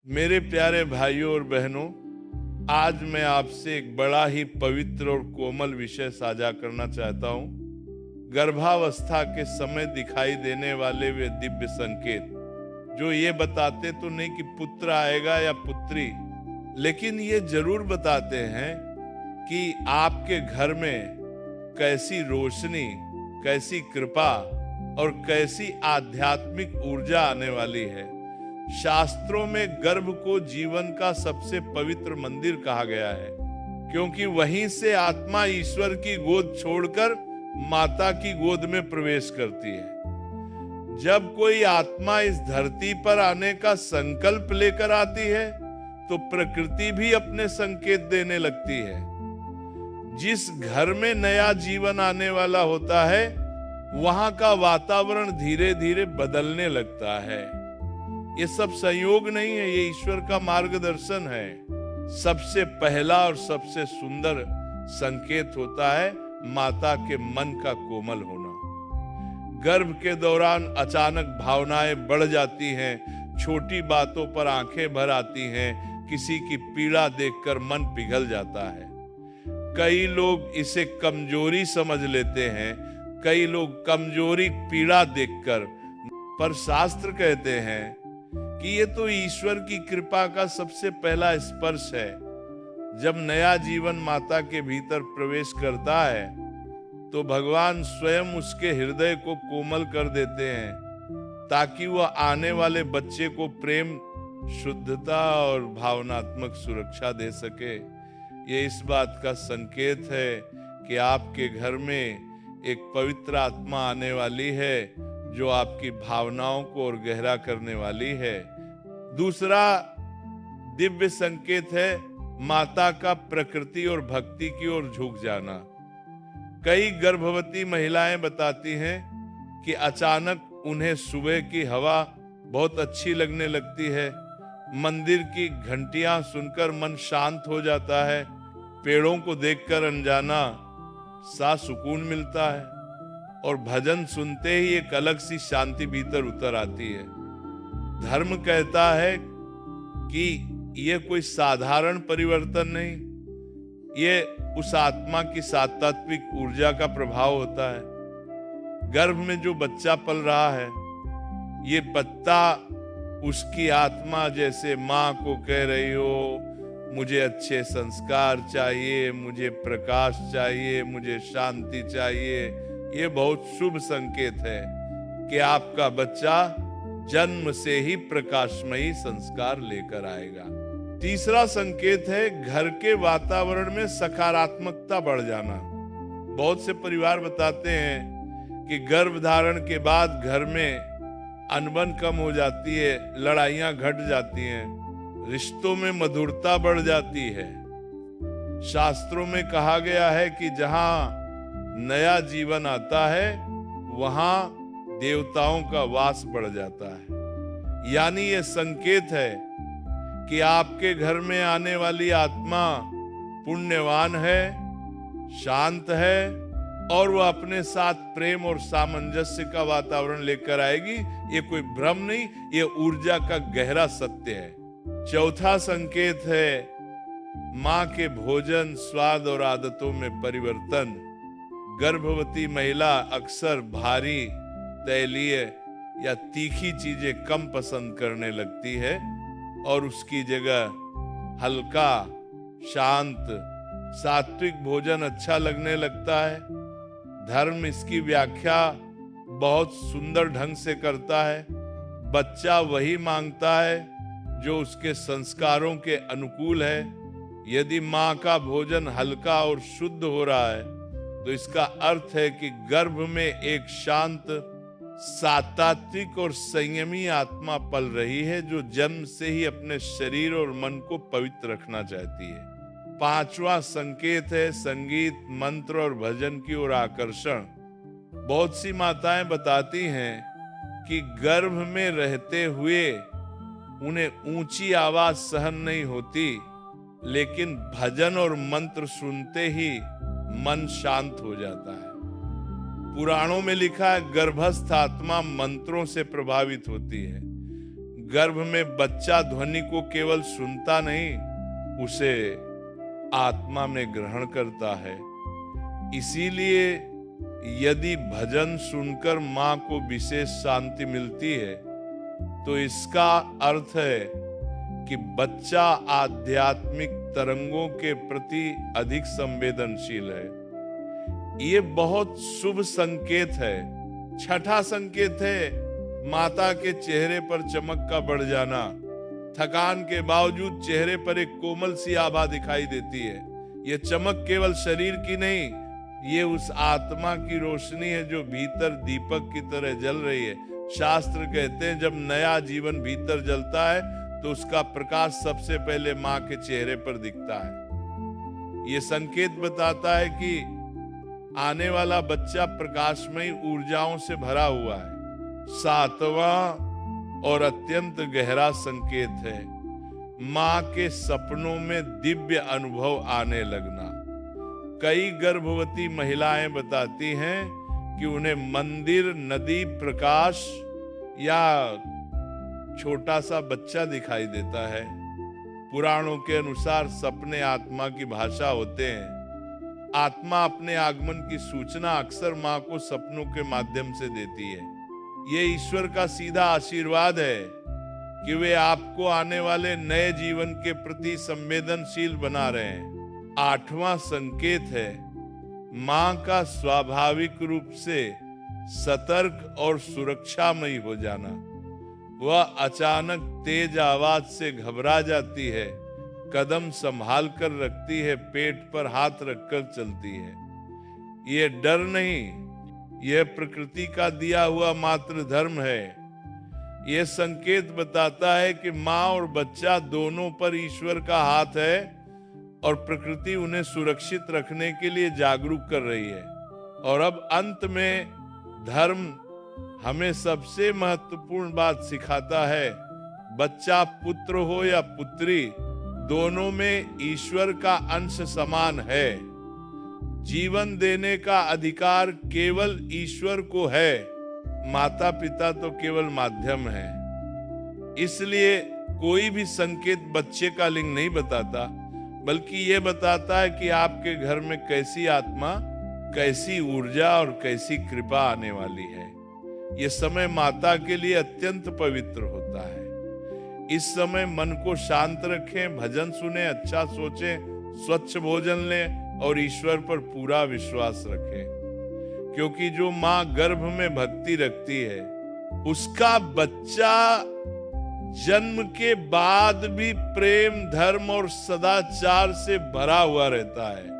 मेरे प्यारे भाइयों और बहनों, आज मैं आपसे एक बड़ा ही पवित्र और कोमल विषय साझा करना चाहता हूँ। गर्भावस्था के समय दिखाई देने वाले वे दिव्य संकेत जो ये बताते तो नहीं कि पुत्र आएगा या पुत्री, लेकिन ये जरूर बताते हैं कि आपके घर में कैसी रोशनी, कैसी कृपा और कैसी आध्यात्मिक ऊर्जा आने वाली है। शास्त्रों में गर्भ को जीवन का सबसे पवित्र मंदिर कहा गया है, क्योंकि वहीं से आत्मा ईश्वर की गोद छोड़कर माता की गोद में प्रवेश करती है। जब कोई आत्मा इस धरती पर आने का संकल्प लेकर आती है तो प्रकृति भी अपने संकेत देने लगती है। जिस घर में नया जीवन आने वाला होता है वहां का वातावरण धीरे धीरे बदलने लगता है। ये सब संयोग नहीं है, ये ईश्वर का मार्गदर्शन है। सबसे पहला और सबसे सुंदर संकेत होता है माता के मन का कोमल होना। गर्भ के दौरान अचानक भावनाएं बढ़ जाती हैं, छोटी बातों पर आंखें भर आती हैं, किसी की पीड़ा देखकर मन पिघल जाता है। कई लोग इसे कमजोरी समझ लेते हैं, कई लोग कमजोरी पीड़ा देखकर, पर शास्त्र कहते हैं कि ये तो ईश्वर की कृपा का सबसे पहला स्पर्श है। जब नया जीवन माता के भीतर प्रवेश करता है तो भगवान स्वयं उसके हृदय को कोमल कर देते हैं ताकि वह आने वाले बच्चे को प्रेम, शुद्धता और भावनात्मक सुरक्षा दे सके। ये इस बात का संकेत है कि आपके घर में एक पवित्र आत्मा आने वाली है जो आपकी भावनाओं को और गहरा करने वाली है। दूसरा दिव्य संकेत है माता का प्रकृति और भक्ति की ओर झुक जाना। कई गर्भवती महिलाएं बताती हैं कि अचानक उन्हें सुबह की हवा बहुत अच्छी लगने लगती है, मंदिर की घंटियां सुनकर मन शांत हो जाता है, पेड़ों को देखकर अनजाना सा सुकून मिलता है और भजन सुनते ही एक अलग सी शांति भीतर उतर आती है। धर्म कहता है कि यह कोई साधारण परिवर्तन नहीं, ये उस आत्मा की सात्विक ऊर्जा का प्रभाव होता है। गर्भ में जो बच्चा पल रहा है, ये बच्चा उसकी आत्मा जैसे माँ को कह रही हो, मुझे अच्छे संस्कार चाहिए, मुझे प्रकाश चाहिए, मुझे शांति चाहिए। ये बहुत शुभ संकेत है कि आपका बच्चा जन्म से ही प्रकाशमयी संस्कार लेकर आएगा। तीसरा संकेत है घर के वातावरण में सकारात्मकता बढ़ जाना। बहुत से परिवार बताते हैं कि गर्भधारण के बाद घर में अनबन कम हो जाती है, लड़ाइयां घट जाती हैं, रिश्तों में मधुरता बढ़ जाती है। शास्त्रों में कहा गया है कि जहां नया जीवन आता है वहां देवताओं का वास बढ़ जाता है। यानी ये संकेत है कि आपके घर में आने वाली आत्मा पुण्यवान है, शांत है और वह अपने साथ प्रेम और सामंजस्य का वातावरण लेकर आएगी। ये कोई भ्रम नहीं, ये ऊर्जा का गहरा सत्य है। चौथा संकेत है मां के भोजन, स्वाद और आदतों में परिवर्तन। गर्भवती महिला अक्सर भारी, तैलीय या तीखी चीजें कम पसंद करने लगती है और उसकी जगह हल्का, शांत, सात्विक भोजन अच्छा लगने लगता है। धर्म इसकी व्याख्या बहुत सुंदर ढंग से करता है। बच्चा वही मांगता है जो उसके संस्कारों के अनुकूल है। यदि माँ का भोजन हल्का और शुद्ध हो रहा है तो इसका अर्थ है कि गर्भ में एक शांत, सात्विक और संयमी आत्मा पल रही है जो जन्म से ही अपने शरीर और मन को पवित्र रखना चाहती है। पांचवा संकेत है संगीत, मंत्र और भजन की ओर आकर्षण। बहुत सी माताएं बताती हैं कि गर्भ में रहते हुए उन्हें ऊंची आवाज सहन नहीं होती, लेकिन भजन और मंत्र सुनते ही मन शांत हो जाता है। पुराणों में लिखा है गर्भस्थ आत्मा मंत्रों से प्रभावित होती है। गर्भ में बच्चा ध्वनि को केवल सुनता नहीं, उसे आत्मा में ग्रहण करता है। इसीलिए यदि भजन सुनकर मां को विशेष शांति मिलती है, तो इसका अर्थ है कि बच्चा आध्यात्मिक तरंगों के प्रति अधिक संवेदनशील है। ये बहुत शुभ संकेत है। छठा संकेत है माता के चेहरे पर चमक का बढ़ जाना। थकान के बावजूद चेहरे पर एक कोमल सी आभा दिखाई देती है। ये चमक केवल शरीर की नहीं, ये उस आत्मा की रोशनी है जो भीतर दीपक की तरह जल रही है। शास्त्र कहते हैं जब नया जीवन भीतर जलता है तो उसका प्रकाश सबसे पहले मां के चेहरे पर दिखता है। ये संकेत बताता है कि आने वाला बच्चा प्रकाशमयी ऊर्जाओं से भरा हुआ है। सातवां और अत्यंत गहरा संकेत है मां के सपनों में दिव्य अनुभव आने लगना। कई गर्भवती महिलाएं बताती हैं कि उन्हें मंदिर, नदी, प्रकाश या छोटा सा बच्चा दिखाई देता है। पुराणों के अनुसार सपने आत्मा की भाषा होते हैं। आत्मा अपने आगमन की सूचना अक्सर मां को सपनों के माध्यम से देती है। ये ईश्वर का सीधा आशीर्वाद है कि वे आपको आने वाले नए जीवन के प्रति संवेदनशील बना रहे हैं। आठवां संकेत है मां का स्वाभाविक रूप से सतर्क और सुरक्षामयी हो जाना। वह अचानक तेज आवाज से घबरा जाती है, कदम संभाल कर रखती है, पेट पर हाथ रखकर चलती है। ये डर नहीं, यह प्रकृति का दिया हुआ मातृ धर्म है। यह संकेत बताता है कि मां और बच्चा दोनों पर ईश्वर का हाथ है और प्रकृति उन्हें सुरक्षित रखने के लिए जागरूक कर रही है। और अब अंत में धर्म हमें सबसे महत्वपूर्ण बात सिखाता है, बच्चा पुत्र हो या पुत्री, दोनों में ईश्वर का अंश समान है। जीवन देने का अधिकार केवल ईश्वर को है, माता पिता तो केवल माध्यम है। इसलिए कोई भी संकेत बच्चे का लिंग नहीं बताता, बल्कि ये बताता है कि आपके घर में कैसी आत्मा, कैसी ऊर्जा और कैसी कृपा आने वाली है। ये समय माता के लिए अत्यंत पवित्र होता है। इस समय मन को शांत रखें, भजन सुने, अच्छा सोचें, स्वच्छ भोजन लें और ईश्वर पर पूरा विश्वास रखें, क्योंकि जो माँ गर्भ में भक्ति रखती है उसका बच्चा जन्म के बाद भी प्रेम, धर्म और सदाचार से भरा हुआ रहता है।